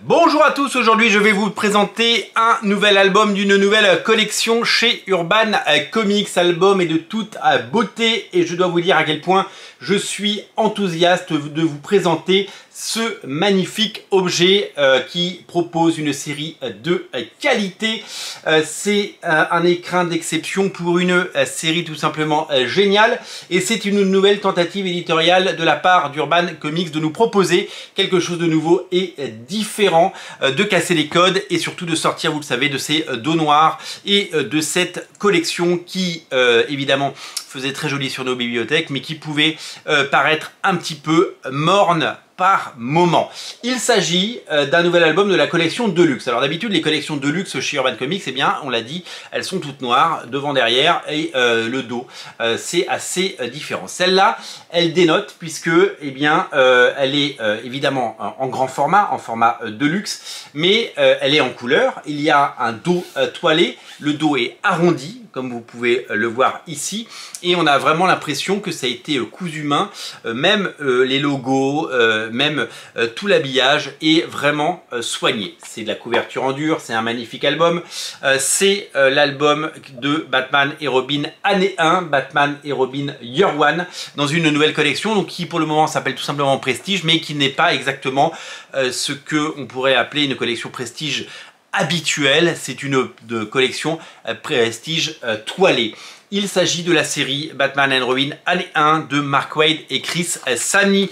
Bonjour à tous, aujourd'hui je vais vous présenter un nouvel album d'une nouvelle collection chez Urban Comics. Album est de toute beauté et je dois vous dire à quel point je suis enthousiaste de vous présenter ce magnifique objet qui propose une série de qualité. C'est un écrin d'exception pour une série tout simplement géniale et c'est une nouvelle tentative éditoriale de la part d'Urban Comics de nous proposer quelque chose de nouveau et différent, de casser les codes et surtout de sortir, vous le savez, de ces dos noirs et de cette collection qui évidemment faisait très joli sur nos bibliothèques mais qui pouvait paraître un petit peu morne par moment. Il s'agit d'un nouvel album de la collection Deluxe. Alors d'habitude les collections Deluxe chez Urban Comics, eh bien on l'a dit, elles sont toutes noires, devant, derrière et le dos. C'est assez différent. Celle-là, elle dénote puisque eh bien elle est évidemment en grand format, en format Deluxe, mais elle est en couleur. Il y a un dos toilé, le dos est arrondi comme vous pouvez le voir ici et on a vraiment l'impression que ça a été cousu main, même les logos, même tout l'habillage est vraiment soigné. C'est de la couverture en dur, c'est un magnifique album. C'est l'album de Batman et Robin année 1, Batman et Robin Year One, dans une nouvelle collection donc qui pour le moment s'appelle tout simplement Prestige, mais qui n'est pas exactement ce que on pourrait appeler une collection Prestige habituelle. C'est une collection Prestige toilée. Il s'agit de la série Batman and Robin année 1 de Mark Waid et Chris Samnee,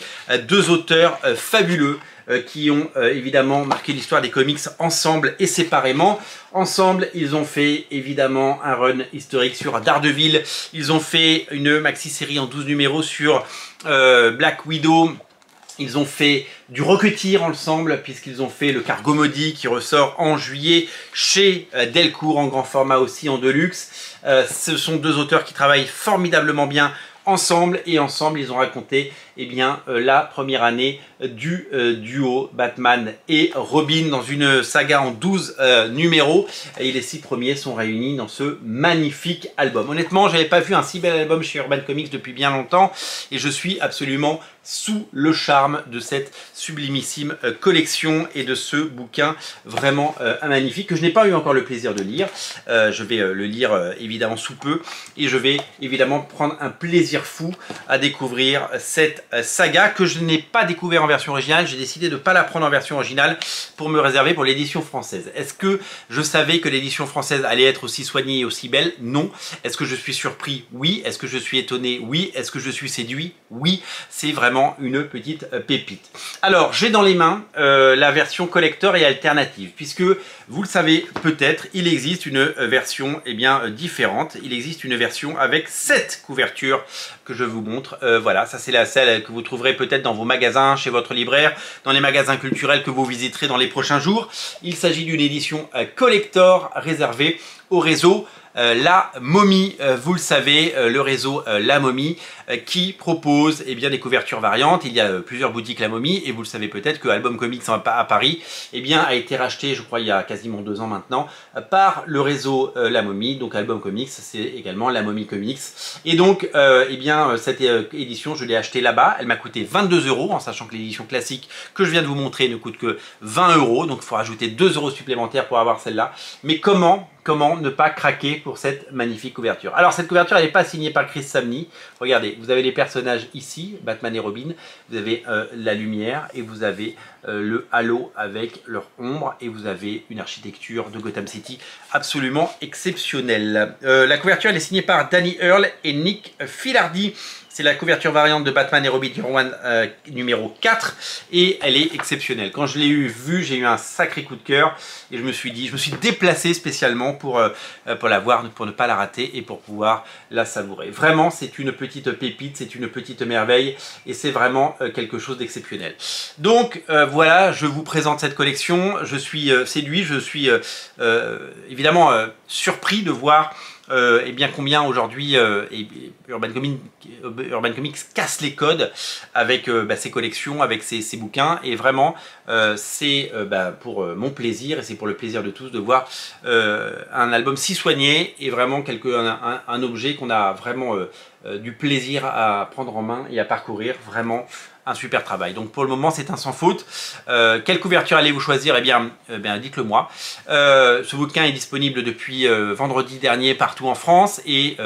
deux auteurs fabuleux qui ont évidemment marqué l'histoire des comics ensemble et séparément. Ensemble, ils ont fait évidemment un run historique sur Daredevil, ils ont fait une maxi-série en 12 numéros sur Black Widow. Ils ont fait du Rocketeer ensemble puisqu'ils ont fait le Cargo Maudit qui ressort en juillet chez Delcourt en grand format aussi en Deluxe. Ce sont deux auteurs qui travaillent formidablement bien ensemble et ensemble ils ont raconté eh bien, la première année du duo Batman et Robin dans une saga en 12 numéros et les 6 premiers sont réunis dans ce magnifique album. Honnêtement, j'avais pas vu un si bel album chez Urban Comics depuis bien longtemps et je suis absolument sous le charme de cette sublimissime collection et de ce bouquin vraiment magnifique que je n'ai pas eu encore le plaisir de lire. Je vais le lire évidemment sous peu et je vais évidemment prendre un plaisir fou à découvrir cette saga que je n'ai pas découvert en version originale. J'ai décidé de ne pas la prendre en version originale pour me réserver pour l'édition française. Est-ce que je savais que l'édition française allait être aussi soignée et aussi belle? Non. Est-ce que je suis surpris? Oui. Est-ce que je suis étonné? Oui. Est-ce que je suis séduit? Oui. C'est vraiment une petite pépite. Alors j'ai dans les mains la version collector et alternative puisque vous le savez peut-être, il existe une version eh bien, différente. Il existe une version avec 7 couvertures que je vous montre. Voilà, ça c'est celle que vous trouverez peut-être dans vos magasins, chez votre libraire, dans les magasins culturels que vous visiterez dans les prochains jours. Il s'agit d'une édition collector réservée au réseau La Momie, vous le savez, le réseau La Momie qui propose eh bien, des couvertures variantes. Il y a plusieurs boutiques La Momie et vous le savez peut-être que Album Comics à Paris eh bien, a été racheté, je crois il y a quasiment 2 ans maintenant, par le réseau La Momie. Donc Album Comics, c'est également La Momie Comics. Et donc eh bien, cette édition, je l'ai achetée là-bas. Elle m'a coûté 22 € en sachant que l'édition classique que je viens de vous montrer ne coûte que 20 €. Donc il faut rajouter 2 € supplémentaires pour avoir celle-là. Mais comment ne pas craquer pour cette magnifique couverture? Alors cette couverture elle n'est pas signée par Chris Samnee. Regardez, vous avez les personnages ici, Batman et Robin, vous avez la lumière et vous avez le halo avec leur ombre et vous avez une architecture de Gotham City absolument exceptionnelle. La couverture elle est signée par Danny Earl et Nick Filardi. C'est la couverture variante de Batman et Robin Year One numéro 4 et elle est exceptionnelle. Quand je l'ai vue, j'ai eu un sacré coup de cœur et je me suis déplacé spécialement pour la voir, pour ne pas la rater et pour pouvoir la savourer. Vraiment, c'est une petite pépite, c'est une petite merveille et c'est vraiment quelque chose d'exceptionnel. Donc voilà, je vous présente cette collection. Je suis séduit, je suis évidemment surpris de voir et bien combien aujourd'hui Urban Comics casse les codes avec ses collections, avec ses bouquins et vraiment c'est pour mon plaisir et c'est pour le plaisir de tous de voir un album si soigné et vraiment un objet qu'on a vraiment du plaisir à prendre en main et à parcourir. Vraiment un super travail. Donc pour le moment, c'est un sans faute. Quelle couverture allez-vous choisir? Eh bien, dites-le moi. Ce bouquin est disponible depuis vendredi dernier partout en France et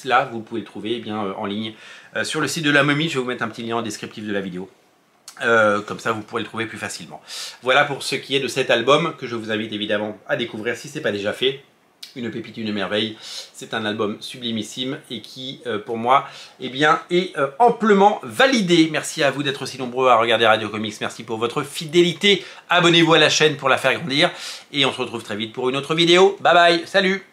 là, vous pouvez le trouver en ligne sur le site de la momie. Je vais vous mettre un petit lien en descriptif de la vidéo. Comme ça vous pourrez le trouver plus facilement. Voilà pour ce qui est de cet album que je vous invite évidemment à découvrir si ce n'est pas déjà fait. Une pépite, une merveille. C'est un album sublimissime et qui pour moi est amplement validé. Merci à vous d'être aussi nombreux à regarder Radio Comics. Merci pour votre fidélité. Abonnez-vous à la chaîne pour la faire grandir et on se retrouve très vite pour une autre vidéo. Bye bye, salut.